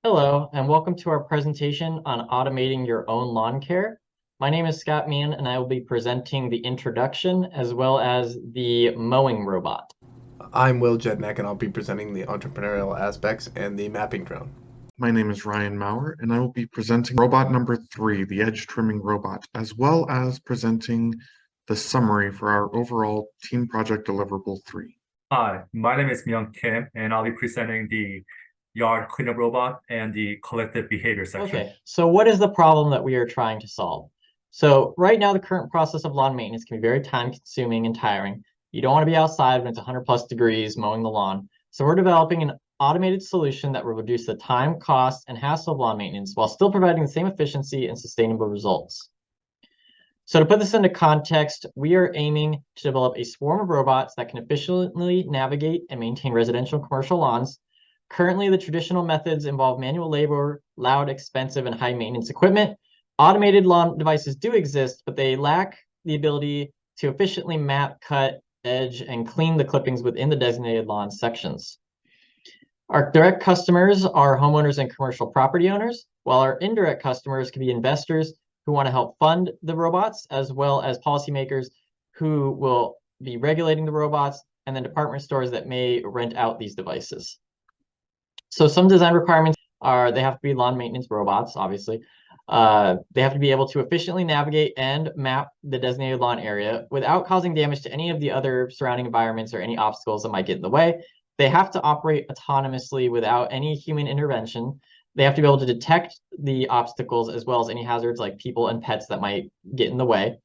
Hello, and welcome to our presentation on automating your own lawn care. My name is Scott Meehan, and I will be presenting the introduction as well as the mowing robot. I'm Will Jednak, and I'll be presenting the entrepreneurial aspects and the mapping drone. My name is Ryan Maurer, and I will be presenting robot number 3, the edge trimming robot, as well as presenting the summary for our overall team project deliverable 3. Hi, my name is Myung Kim, and I'll be presenting the yard cleanup robot and the collective behavior section. Okay, so what is the problem that we are trying to solve? So right now, the current process of lawn maintenance can be very time consuming and tiring. You don't want to be outside when it's 100 plus degrees mowing the lawn. So we're developing an automated solution that will reduce the time, cost, and hassle of lawn maintenance while still providing the same efficiency and sustainable results. So to put this into context, we are aiming to develop a swarm of robots that can efficiently navigate and maintain residential and commercial lawns. Currently, the traditional methods involve manual labor, loud, expensive, and high maintenance equipment. Automated lawn devices do exist, but they lack the ability to efficiently map, cut, edge, and clean the clippings within the designated lawn sections. Our direct customers are homeowners and commercial property owners, while our indirect customers can be investors who want to help fund the robots, as well as policymakers who will be regulating the robots, and then department stores that may rent out these devices. So some design requirements are they have to be lawn maintenance robots, obviously. They have to be able to efficiently navigate and map the designated lawn area without causing damage to any of the other surrounding environments or any obstacles that might get in the way. They have to operate autonomously without any human intervention. They have to be able to detect the obstacles as well as any hazards like people and pets that might get in the way.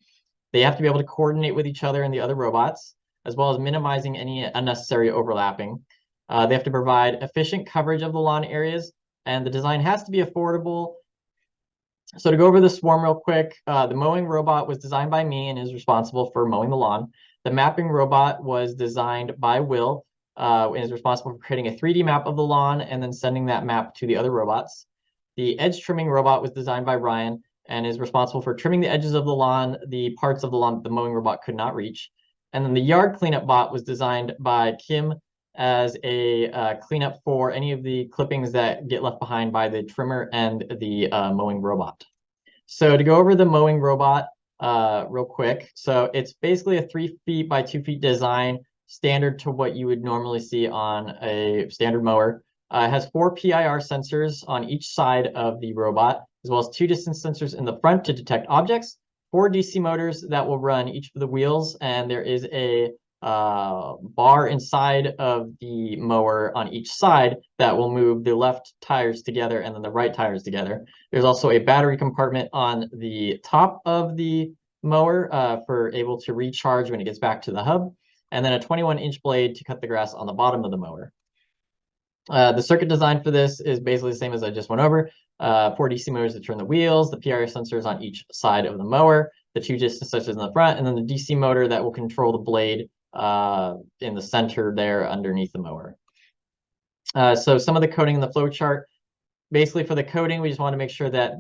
They have to be able to coordinate with each other and the other robots, as well as minimizing any unnecessary overlapping. They have to provide efficient coverage of the lawn areas, and the design has to be affordable. So to go over the swarm real quick, the mowing robot was designed by me and is responsible for mowing the lawn. The mapping robot was designed by Will, and is responsible for creating a 3D map of the lawn and then sending that map to the other robots. The edge trimming robot was designed by Ryan and is responsible for trimming the edges of the lawn, the parts of the lawn that the mowing robot could not reach. And then the yard cleanup bot was designed by Kim as a cleanup for any of the clippings that get left behind by the trimmer and the mowing robot. So to go over the mowing robot real quick. So it's basically a 3 feet by 2 feet design, standard to what you would normally see on a standard mower. It has 4 PIR sensors on each side of the robot, as well as 2 distance sensors in the front to detect objects, 4 DC motors that will run each of the wheels, and there is a bar inside of the mower on each side that will move the left tires together and then the right tires together. There's also a battery compartment on the top of the mower for able to recharge when it gets back to the hub, and then a 21-inch blade to cut the grass on the bottom of the mower. The circuit design for this is basically the same as I just went over. 4 DC motors that turn the wheels, the PIR sensors on each side of the mower, the 2 distance sensors in the front, and then the DC motor that will control the blade in the center there underneath the mower. So some of the coding in the flow chart, basically for the coding, we just want to make sure that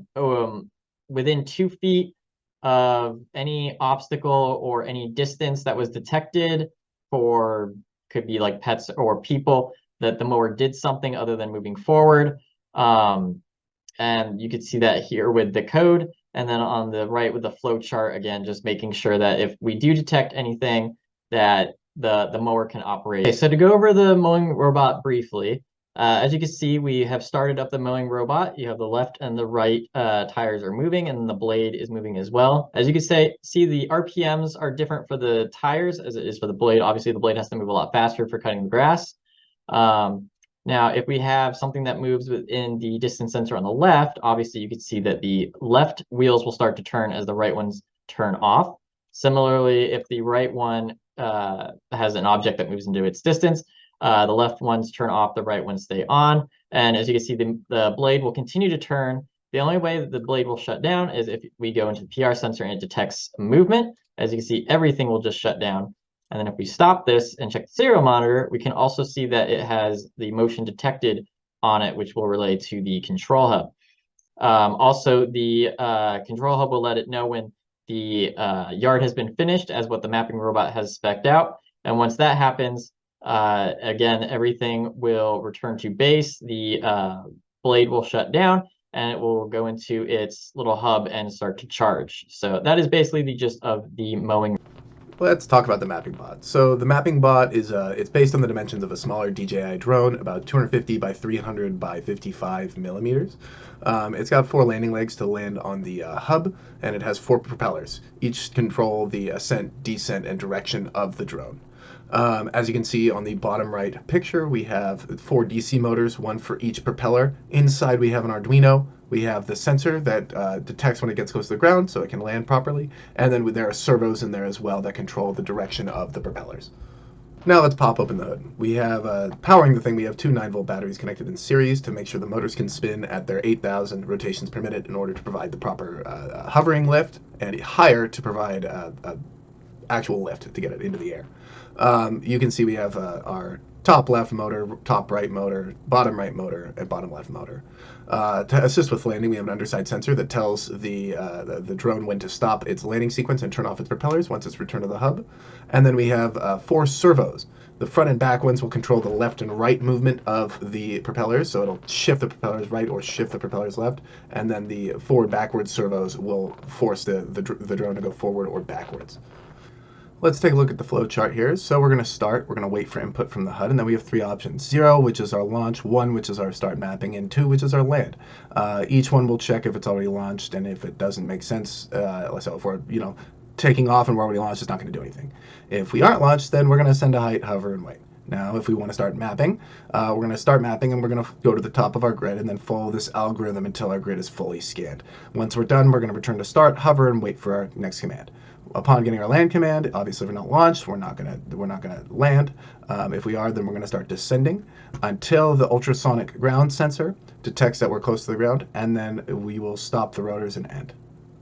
within 2 feet of any obstacle or any distance that was detected for, could be like pets or people, that the mower did something other than moving forward. And you can see that here with the code. And then on the right with the flow chart, again, just making sure that if we do detect anything, that the mower can operate. Okay, so to go over the mowing robot briefly, as you can see, we have started up the mowing robot. You have the left and the right tires are moving, and the blade is moving as well. As you can see the RPMs are different for the tires as it is for the blade. Obviously, the blade has to move a lot faster for cutting the grass. Now, if we have something that moves within the distance sensor on the left, obviously you can see that the left wheels will start to turn as the right ones turn off. Similarly, if the right one has an object that moves into its distance, the left ones turn off, the right ones stay on. And as you can see, the blade will continue to turn. The only way that the blade will shut down is if we go into the PR sensor and it detects movement. As you can see, everything will just shut down. And then if we stop this and check the serial monitor, we can also see that it has the motion detected on it, which will relay to the control hub. Also, the control hub will let it know when the yard has been finished as what the mapping robot has spec'd out. And once that happens, again, everything will return to base. The blade will shut down and it will go into its little hub and start to charge. So that is basically the gist of the mowing. Let's talk about the mapping bot. So the mapping bot is it's based on the dimensions of a smaller DJI drone, about 250 by 300 by 55 millimeters. It's got 4 landing legs to land on the hub, and it has 4 propellers. Each control the ascent, descent, and direction of the drone. As you can see on the bottom right picture, we have 4 DC motors, 1 for each propeller. Inside we have an Arduino. We have the sensor that detects when it gets close to the ground so it can land properly. And then there are servos in there as well that control the direction of the propellers. Now let's pop open the hood. We have, powering the thing, we have 2 9-volt batteries connected in series to make sure the motors can spin at their 8,000 rotations per minute in order to provide the proper hovering lift, and higher to provide actual lift to get it into the air. You can see we have our top left motor, top right motor, bottom right motor, and bottom left motor. To assist with landing, we have an underside sensor that tells the drone when to stop its landing sequence and turn off its propellers once it's returned to the hub. And then we have 4 servos. The front and back ones will control the left and right movement of the propellers, so it'll shift the propellers right or shift the propellers left. And then the forward-backward servos will force the drone to go forward or backwards. Let's take a look at the flow chart here. So we're going to wait for input from the HUD, and then we have 3 options. 0, which is our launch, 1, which is our start mapping, and 2, which is our land. Each one will check if it's already launched, and if it doesn't make sense, so if we're, taking off and we're already launched, it's not going to do anything. If we aren't launched, then we're going to send a height, hover, and wait. Now, if we want to start mapping, we're going to start mapping, and we're going to go to the top of our grid and then follow this algorithm until our grid is fully scanned. Once we're done, we're going to return to start, hover, and wait for our next command. Upon getting our land command, obviously if we're not launched, we're not gonna land. If we are, then we're gonna start descending until the ultrasonic ground sensor detects that we're close to the ground, and then we will stop the rotors and end.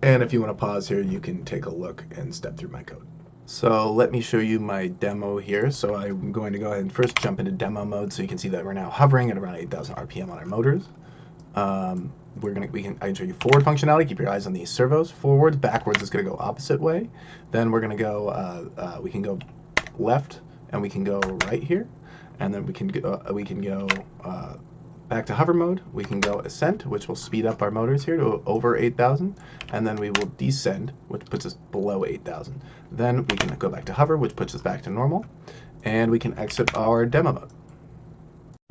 And if you want to pause here, you can take a look and step through my code. So let me show you my demo here. So I'm going to go ahead and first jump into demo mode so you can see that we're now hovering at around 8,000 RPM on our motors. I can show you forward functionality. Keep your eyes on these servos. Forwards, backwards is going to go opposite way. Then we're going to go. We can go left, and we can go right here, and then we can go back to hover mode. We can go ascent, which will speed up our motors here to over 8,000, and then we will descend, which puts us below 8,000. Then we can go back to hover, which puts us back to normal, and we can exit our demo mode.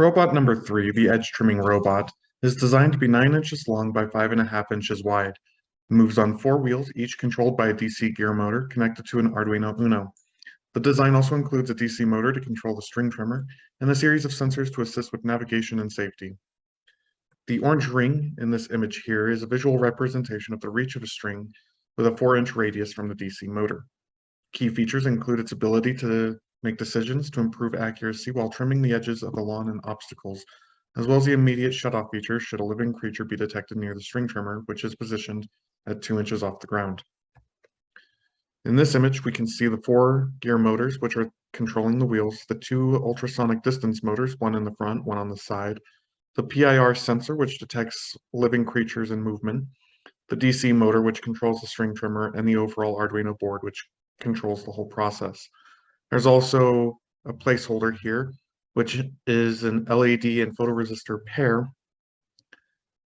Robot number 3, the edge trimming robot, is designed to be 9 inches long by 5.5 inches wide. It moves on 4 wheels, each controlled by a DC gear motor connected to an Arduino Uno. The design also includes a DC motor to control the string trimmer and a series of sensors to assist with navigation and safety. The orange ring in this image here is a visual representation of the reach of a string with a 4-inch radius from the DC motor. Key features include its ability to make decisions to improve accuracy while trimming the edges of the lawn and obstacles, as well as the immediate shutoff feature should a living creature be detected near the string trimmer, which is positioned at 2 inches off the ground. In this image, we can see the 4 gear motors, which are controlling the wheels, the 2 ultrasonic distance motors, one in the front, one on the side, the PIR sensor, which detects living creatures in movement, the DC motor, which controls the string trimmer, and the overall Arduino board, which controls the whole process. There's also a placeholder here, which is an LED and photoresistor pair,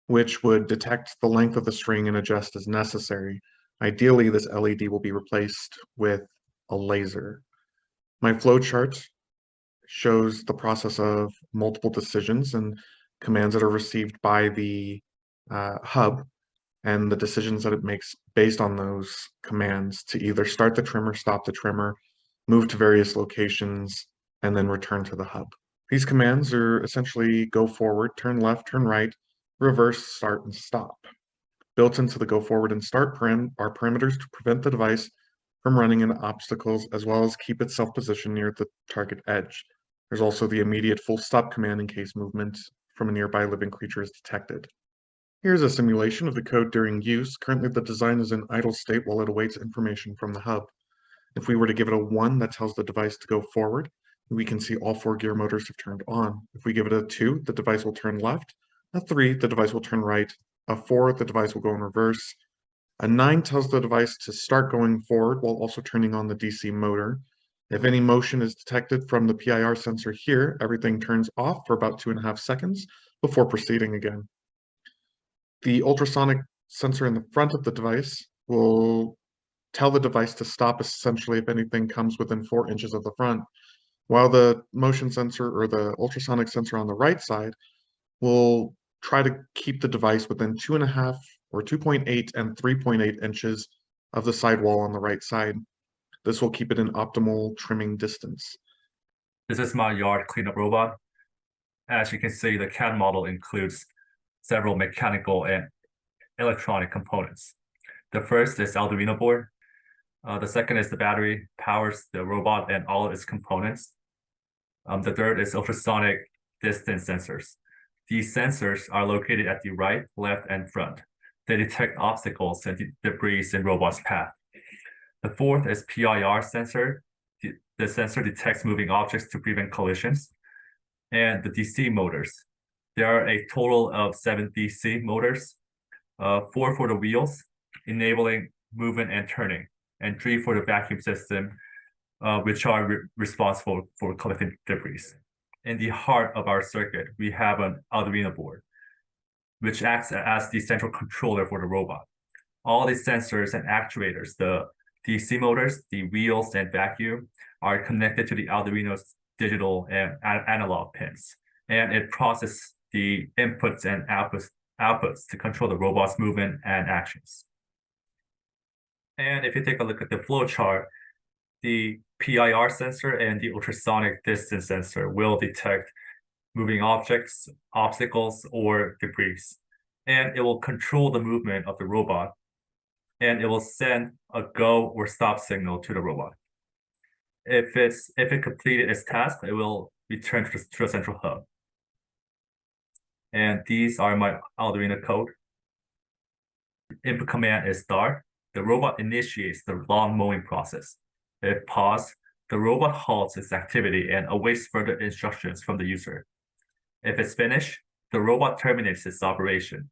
which would detect the length of the string and adjust as necessary. Ideally, this LED will be replaced with a laser. My flowchart shows the process of multiple decisions and commands that are received by the hub, and the decisions that it makes based on those commands to either start the trimmer, stop the trimmer, move to various locations, and then return to the hub. These commands are essentially go forward, turn left, turn right, reverse, start, and stop. Built into the go forward and start param are parameters to prevent the device from running into obstacles, as well as keep itself positioned near the target edge. There's also the immediate full stop command in case movement from a nearby living creature is detected. Here's a simulation of the code during use. Currently, the design is in idle state while it awaits information from the hub. If we were to give it a 1, that tells the device to go forward, we can see all 4 gear motors have turned on. If we give it a 2, the device will turn left. A 3, the device will turn right. A 4, the device will go in reverse. A 9 tells the device to start going forward while also turning on the DC motor. If any motion is detected from the PIR sensor here, everything turns off for about 2.5 seconds before proceeding again. The ultrasonic sensor in the front of the device will tell the device to stop essentially if anything comes within 4 inches of the front, while the motion sensor or the ultrasonic sensor on the right side will try to keep the device within 2.5 or 2.8 and 3.8 inches of the sidewall on the right side. This will keep it in optimal trimming distance. This is my yard cleanup robot. As you can see, the CAD model includes several mechanical and electronic components. The first is Arduino board. The second is the battery, powers the robot and all of its components. The third is ultrasonic distance sensors. These sensors are located at the right, left, and front. They detect obstacles and debris in robot's path. The fourth is PIR sensor. The sensor detects moving objects to prevent collisions. And the DC motors. There are a total of 7 DC motors, 4 for the wheels, enabling movement and turning, and 3 for the vacuum system, which are responsible for collecting debris. In the heart of our circuit, we have an Arduino board, which acts as the central controller for the robot. All the sensors and actuators, the DC motors, the wheels, and vacuum, are connected to the Arduino's digital and analog pins, and it processes the inputs and outputs to control the robot's movement and actions. And if you take a look at the flow chart, the PIR sensor and the ultrasonic distance sensor will detect moving objects, obstacles, or debris, and it will control the movement of the robot, and it will send a go or stop signal to the robot. If it completed its task, it will return to the central hub. And these are my Arduino code. Input command is start. The robot initiates the lawn mowing process. If pause, the robot halts its activity and awaits further instructions from the user. If it's finished, the robot terminates its operation.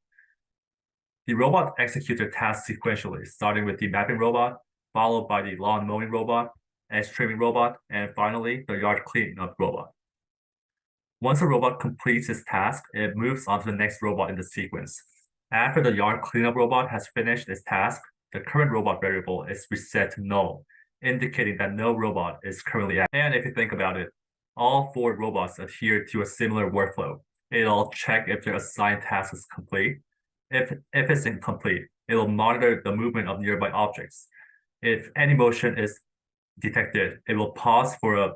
The robot executes the task sequentially, starting with the mapping robot, followed by the lawn mowing robot, edge trimming robot, and finally, the yard cleanup robot. Once a robot completes its task, it moves on to the next robot in the sequence. After the yard cleanup robot has finished its task, the current robot variable is reset to null, indicating that no robot is currently active. And if you think about it, all 4 robots adhere to a similar workflow. It'll check if their assigned task is complete. If it's incomplete, it'll monitor the movement of nearby objects. If any motion is detected, it will pause for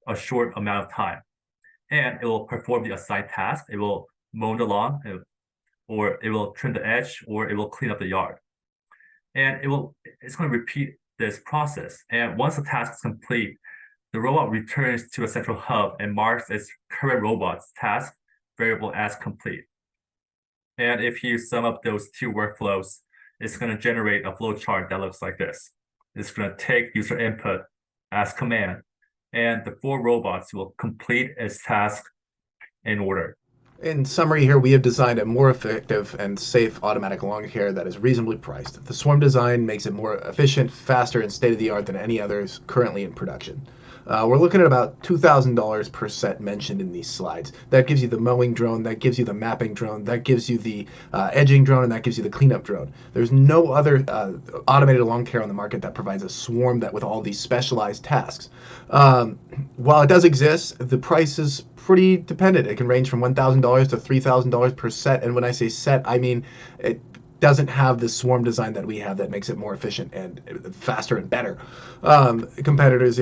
a short amount of time, and it will perform the assigned task. It will mow the lawn, or it will trim the edge, or it will clean up the yard. And it's going to repeat this process. And once the task is complete, the robot returns to a central hub and marks its current robot's task variable as complete. And if you sum up those 2 workflows, it's going to generate a flow chart that looks like this. It's going to take user input as command, and the 4 robots will complete its task in order. In summary here, we have designed a more effective and safe automatic lawn care that is reasonably priced. The swarm design makes it more efficient, faster, and state-of-the-art than any others currently in production. We're looking at about $2,000 per set mentioned in these slides. That gives you the mowing drone, that gives you the mapping drone, that gives you the edging drone, and that gives you the cleanup drone. There's no other automated lawn care on the market that provides a swarm that with all these specialized tasks. While it does exist, the price is pretty dependent. It can range from $1,000 to $3,000 per set, and when I say set, I mean it doesn't have the swarm design that we have that makes it more efficient and faster and better. Competitors,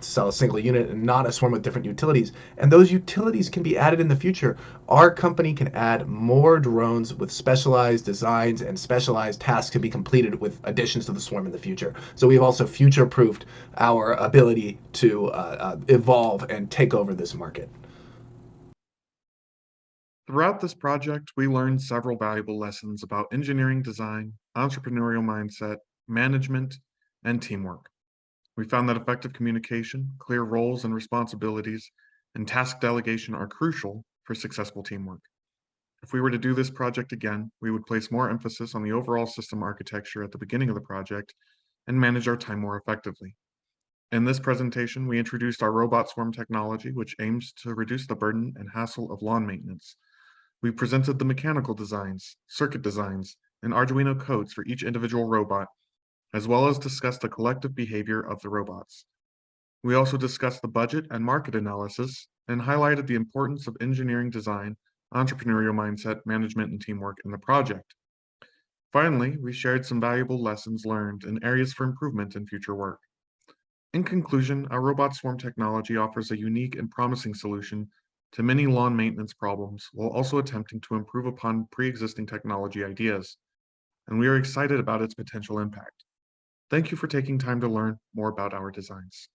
sell a single unit and not a swarm with different utilities, and those utilities can be added in the future. Our company can add more drones with specialized designs, and specialized tasks can be completed with additions to the swarm in the future. So we've also future-proofed our ability to evolve and take over this market. Throughout this project, we learned several valuable lessons about engineering design, entrepreneurial mindset, management, and teamwork. We found that effective communication, clear roles and responsibilities, and task delegation are crucial for successful teamwork. If we were to do this project again, we would place more emphasis on the overall system architecture at the beginning of the project and manage our time more effectively. In this presentation, we introduced our robot swarm technology, which aims to reduce the burden and hassle of lawn maintenance. We presented the mechanical designs, circuit designs, and Arduino codes for each individual robot, as well as discussed the collective behavior of the robots. We also discussed the budget and market analysis and highlighted the importance of engineering design, entrepreneurial mindset, management, and teamwork in the project. Finally, we shared some valuable lessons learned and areas for improvement in future work. In conclusion, our robot swarm technology offers a unique and promising solution to many lawn maintenance problems while also attempting to improve upon pre-existing technology ideas, and we are excited about its potential impact. Thank you for taking time to learn more about our designs.